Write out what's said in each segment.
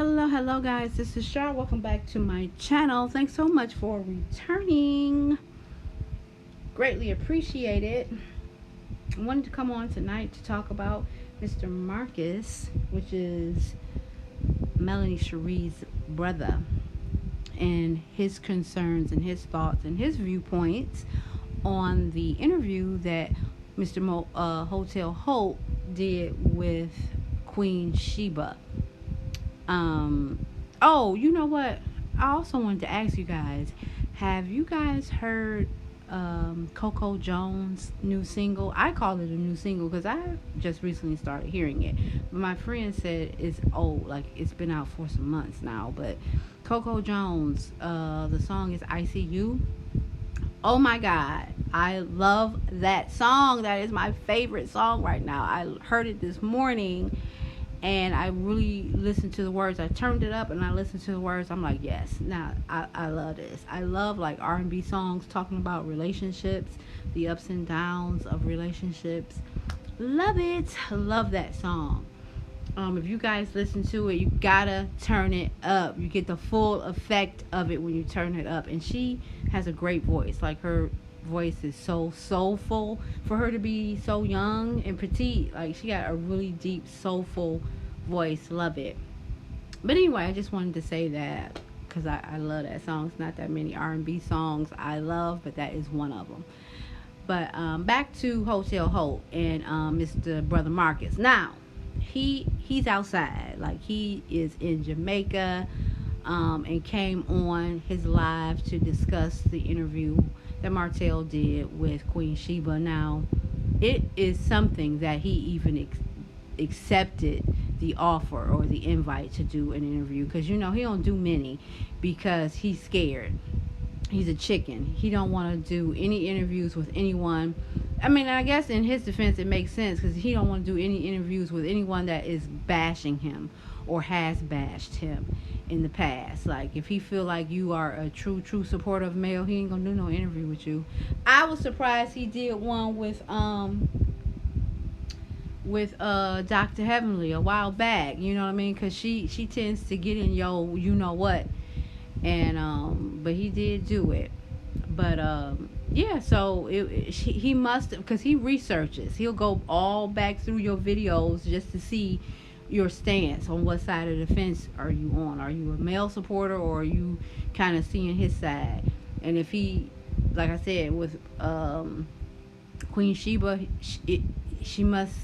Hello guys, this is Shar. Welcome back to my channel. Thanks so much for returning. Greatly appreciate it. I wanted to come on tonight to talk about Mr. Marcus, which is Melanie Cherie's brother, and his concerns and his thoughts and his viewpoints on the interview that Mr. Hotel Holt did with Queen Sheba. Oh, you know what? I also wanted to ask you guys, have you guys heard Coco Jones' new single? I call it a new single because I just recently started hearing it. But my friend said it's old, like it's been out for some months now. But Coco Jones, the song is ICU. Oh my God. I love that song. That is my favorite song right now. I heard it this morning and I really listened to the words. I turned it up and I listened to the words. I'm like, yes, now I love this. I love like R&B songs talking about relationships, the ups and downs of relationships. Love it. Love that song. If you guys listen to it, you gotta turn it up. You get the full effect of it when you turn it up. And she has a great voice. Like her voice is so soulful for her to be so young and petite. Like she got a really deep soulful voice. Love it. But anyway, I just wanted to say that because I love that song. It's not that many R&B songs I love, but that is one of them. But back to Hotel Holt and Mr. Brother Marcus. Now he's outside, like he is in Jamaica, and came on his live to discuss the interview that Martell did with Queen Sheba. Now, it is something that he even accepted the offer or the invite to do an interview, because you know he don't do many because he's scared. He's a chicken. He don't want to do any interviews with anyone. I mean, I guess in his defense it makes sense because he don't want to do any interviews with anyone that is bashing him or has bashed him in the past. Like if he feel like you are a true supporter of male, he ain't gonna do no interview with you. I was surprised he did one with Dr. Heavenly a while back. You know what I mean? Because she tends to get in yo you know what, and but he did do it. But yeah, so he must, because he researches. He'll go all back through your videos just to see your stance on what side of the fence are you on. Are you a male supporter or are you kind of seeing his side? And if he, like I said, with Queen Sheba, she must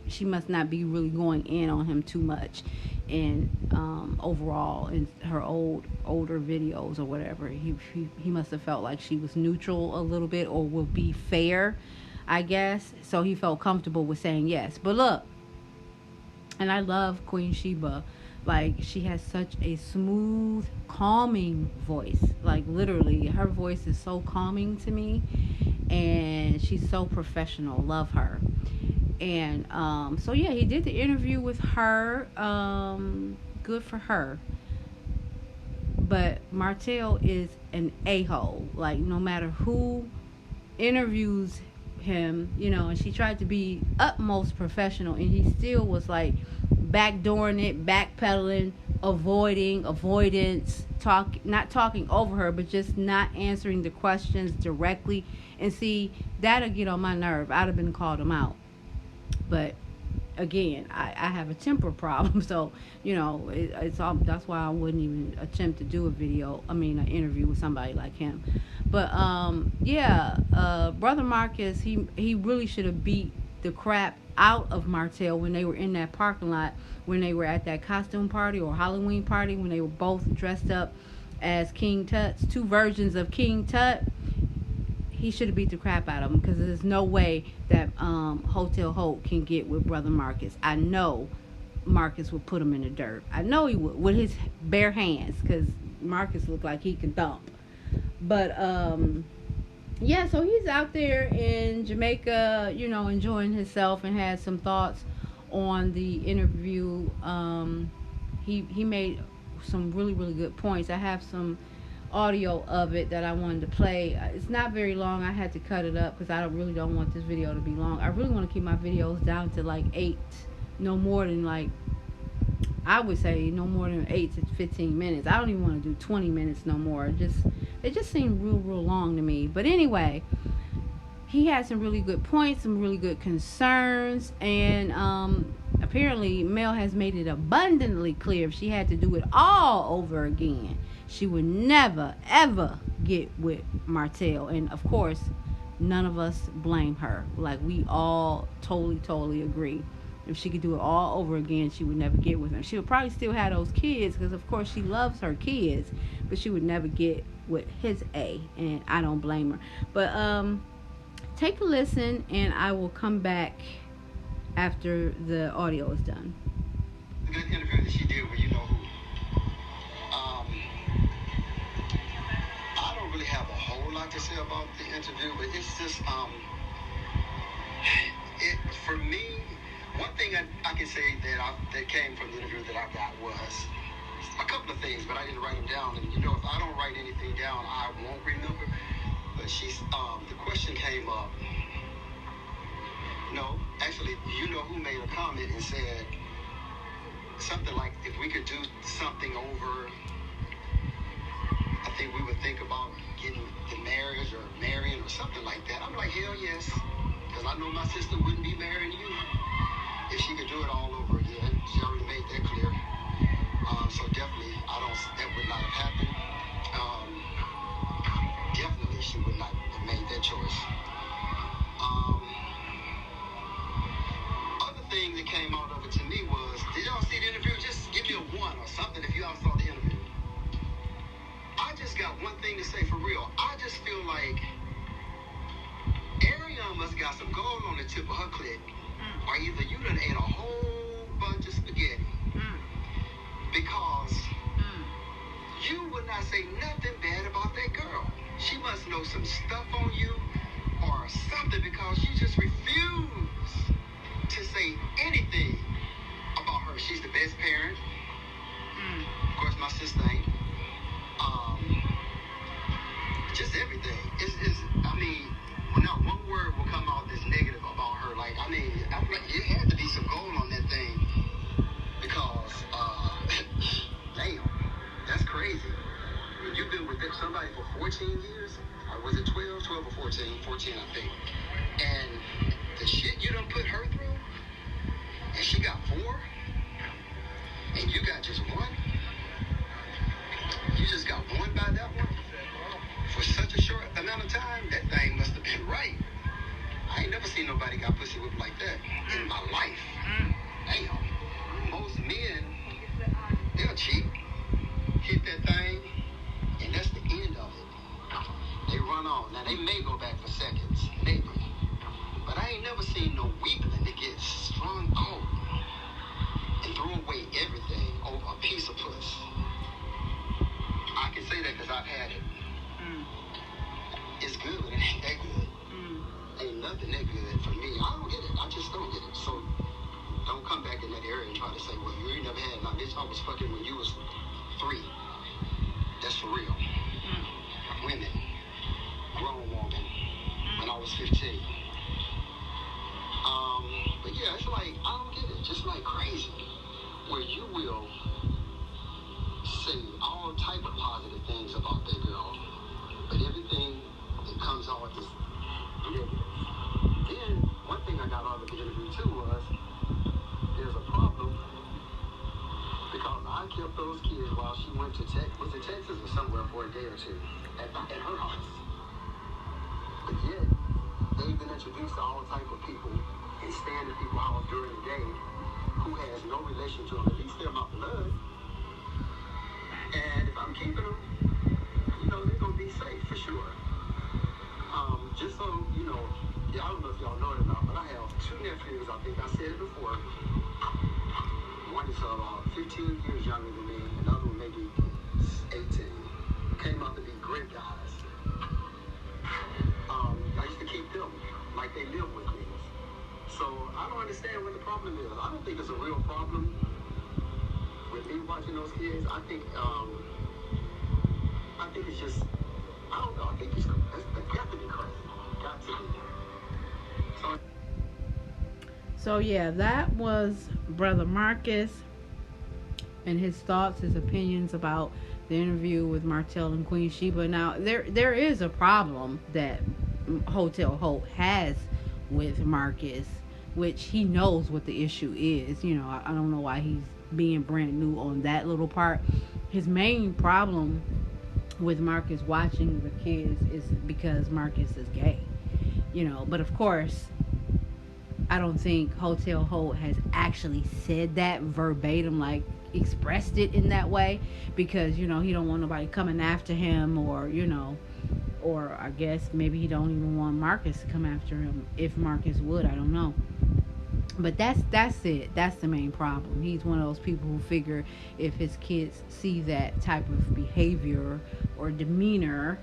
she must not be really going in on him too much. And overall in her older videos or whatever, he must have felt like she was neutral a little bit or will be fair, I guess. So he felt comfortable with saying yes. But look, and I love Queen Sheba. Like she has such a smooth, calming voice. Like literally, her voice is so calming to me, and she's so professional. Love her. And so yeah, he did the interview with her. Good for her. But Martell is an a-hole. Like no matter who interviews him, you know, and she tried to be utmost professional, and he still was like backdooring it, backpedaling, avoidance, not talking over her, but just not answering the questions directly. And see, that'll get on my nerve. I'd have been called him out. But again, I have a temper problem, so you know it's all. That's why I wouldn't even attempt to do a video. I mean, an interview with somebody like him. But yeah, brother Marcus, he really should have beat the crap out of Martell when they were in that parking lot, when they were at that costume party or Halloween party, when they were both dressed up as King Tut's, two versions of King Tut. He should have beat the crap out of him, because there's no way that Hotel Holt can get with brother Marcus. I know Marcus would put him in the dirt. I know he would with his bare hands, because Marcus looked like he can thump. But yeah, so he's out there in Jamaica, you know, enjoying himself, and had some thoughts on the interview. He made some really good points. I have some audio of it that I wanted to play. It's not very long. I had to cut it up because I really don't want this video to be long. I really want to keep my videos down to like 8, no more than like I would say no more than 8 to 15 minutes. I don't even want to do 20 minutes no more. It just seemed real long to me. But anyway, he had some really good points, some really good concerns, and apparently Mel has made it abundantly clear if she had to do it all over again, she would never ever get with Martell. And of course, none of us blame her. Like, we all totally agree. If she could do it all over again, she would never get with him. She would probably still have those kids because, of course, she loves her kids, but she would never get with his A, and I don't blame her. But take a listen, and I will come back after the audio is done. The good interview that she did with you know who. Um, I don't really have a whole lot to say about the interview, but it's just it for me. One thing I can say that came from the interview that I got was a couple of things, but I didn't write them down. And you know, if I don't write anything down, I won't remember. But the question came up. No, actually, you know who made a comment and said something like, if we could do something over, I think we would think about getting the marriage or marrying or something like that. I'm like, hell yes, because I know my sister wouldn't be marrying you if she could do it all over again. She already made that clear. So definitely, that would not have happened. Definitely, she would not have made that choice. Other thing that came out of it to me was, did y'all see the interview? Just give me a 1 or something if y'all saw the interview. I just got one thing to say for real. I just feel like Ariana must got some gold on the tip of her clit, or either you done ate a whole bunch of spaghetti, because you would not say nothing bad about that girl. She must know some stuff on you or something, because you just refuse to say anything about her. She's the best parent. Of course, my sister ain't. Just everything. I mean, not one word will come out that's negative about her. Like, I mean, it had to be some gold on that thing, because, damn, that's crazy. You've been with somebody for 14 years, or was it 12? 12 or 14? 14, I think. And the shit you done put her through, and she got 4, and you got just 1. You just got 1 by that one? For such a short amount of time, that thing must have been right. I ain't never seen nobody got pussy whipped like that in my life. Damn. Most men, they'll cheat, hit that thing, and that's the end of it. They run on. Now, they may go back for seconds, maybe. But I ain't never seen no weakling that gets strung out and throw away everything over a piece of puss. I can say that because I've had it. It's good, but it ain't that good. Ain't nothing that good for me. I don't get it. I just don't get it. So don't come back in that area and try to say, well, you ain't never had my bitch. I was fucking when you was 3. That's for real. Women, grown woman, when I was 15. But yeah, it's like, I don't get it. Just like crazy. Where you will say all type of positive things about that girl, but everything that comes out is negative. Then, one thing I got out of the interview too was, there's a problem, because I kept those kids while she went to Texas or somewhere for a day or 2 at her house. But yet, they've been introduced to all type of people and staying at people's house during the day who has no relation to them, at least they're my blood. And if I'm keeping them, you know, they're going to be safe for sure. Just so, you know, I don't know if y'all know it or not, but I have 2 nephews. I think I said it before. One is 15 years younger than me, and the other one maybe 18. Came out to be great guys. I used to keep them like they live with me. So I don't understand what the problem is. I don't think it's a real problem with me watching those kids. I think it's just, I don't know. I think it's got to be crazy. Got to be. So yeah, that was Brother Marcus. and his thoughts, his opinions about the interview with Martell and Queen Sheba. Now, there is a problem that Hotel Holt has with Marcus, which he knows what the issue is. You know, I don't know why he's being brand new on that little part. His main problem with Marcus watching the kids is because Marcus is gay. You know, but of course, I don't think Hotel Holt has actually said that verbatim, like expressed it in that way, because you know he don't want nobody coming after him, or you know, or I guess maybe he don't even want Marcus to come after him. If Marcus would, I don't know. But that's it. That's the main problem. He's one of those people who figure if his kids see that type of behavior or demeanor,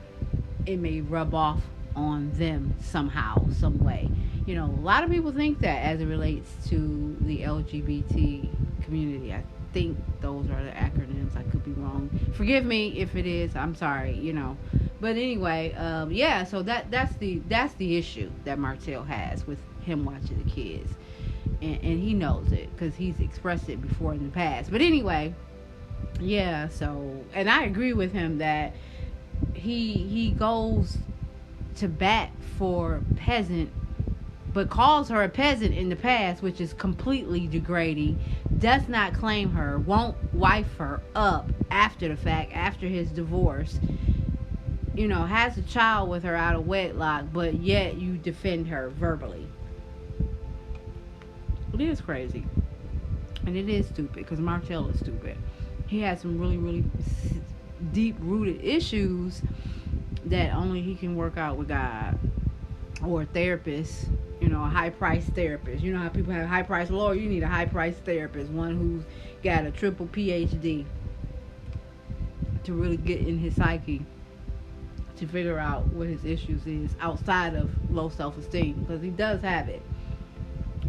it may rub off on them somehow, some way. You know, a lot of people think that as it relates to the LGBT community. I think those are the acronyms. I could be wrong. Forgive me if it is. I'm sorry. You know, but anyway, yeah. So that's the issue that Martell has with him watching the kids, and he knows it because he's expressed it before in the past. But anyway, yeah. So, and I agree with him that he goes to bat for peasant, but calls her a peasant in the past, which is completely degrading. Does not claim her, won't wife her up after the fact, after his divorce. You know, has a child with her out of wedlock, but yet you defend her verbally. It is crazy. And it is stupid because Martell is stupid. He has some really, really deep rooted issues that only he can work out with God or a therapist, you know, a high priced therapist. You know how people have a high priced lawyer? You need a high priced therapist, one who's got a triple PhD to really get in his psyche to figure out what his issues is outside of low self esteem, because he does have it.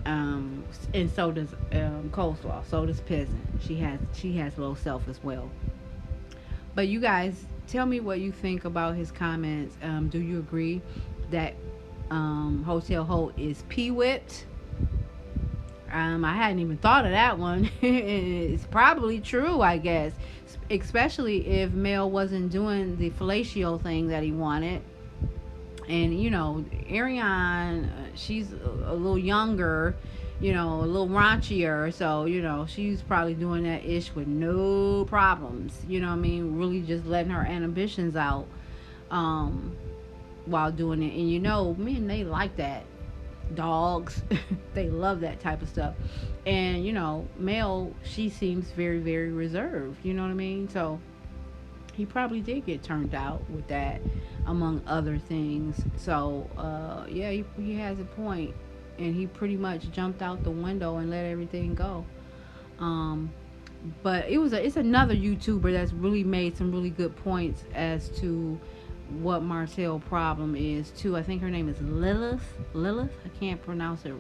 And so does Coleslaw. So does Peasant. She has low self as well. But you guys, tell me what you think about his comments. Do you agree that Hotel Holt is pee-whipped? I hadn't even thought of that one. It's probably true, I guess. Especially if Mel wasn't doing the fellatio thing that he wanted. And, you know, Ariane, she's a little younger, you know, a little raunchier. So, you know, she's probably doing that ish with no problems. You know what I mean? Really just letting her ambitions out while doing it. And, you know, men, they like that. Dogs, they love that type of stuff. And, you know, Mel, she seems very, very reserved. You know what I mean? So he probably did get turned out with that, among other things. So yeah, he has a point, and he pretty much jumped out the window and let everything go. But it's another YouTuber that's really made some really good points as to what Martell problem is too. I think her name is Lilith, I can't pronounce it,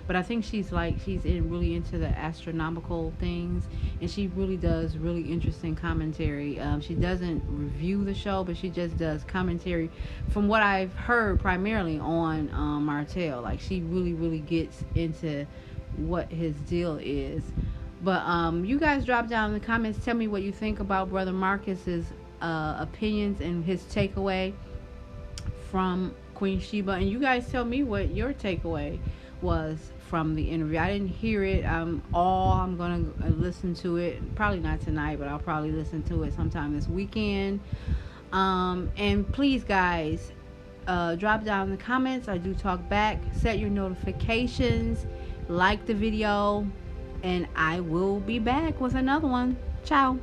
but I think she's really into the astronomical things, and she really does really interesting commentary. She doesn't review the show, but she just does commentary from what I've heard primarily on Martell. Like, she really gets into what his deal is. But you guys drop down in the comments, tell me what you think about Brother Marcus's opinions and his takeaway from Queen Sheba, and you guys tell me what your takeaway was from the interview. I didn't hear it all. I'm gonna listen to it, probably not tonight, but I'll probably listen to it sometime this weekend. And please, guys, drop down in the comments. I do talk back. Set your notifications, like the video, and I will be back with another one. Ciao.